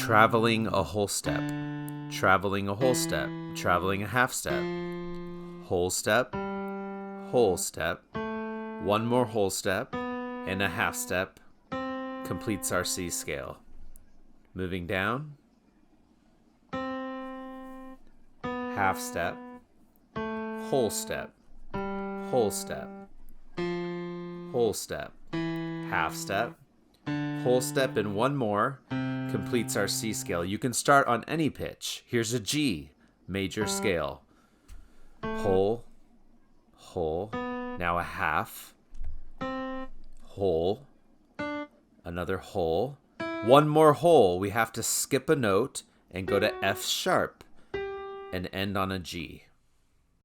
traveling a whole step, traveling a whole step, traveling a half step, whole step, one more whole step, and a half step completes our C scale. Moving down, half step, whole step, whole step, whole step, half step, whole step, and one more completes our C scale. You can start on any pitch. Here's a G, major scale. Whole, whole, now a half, whole, another whole, one more whole. We have to skip a note and go to F sharp and end on a G.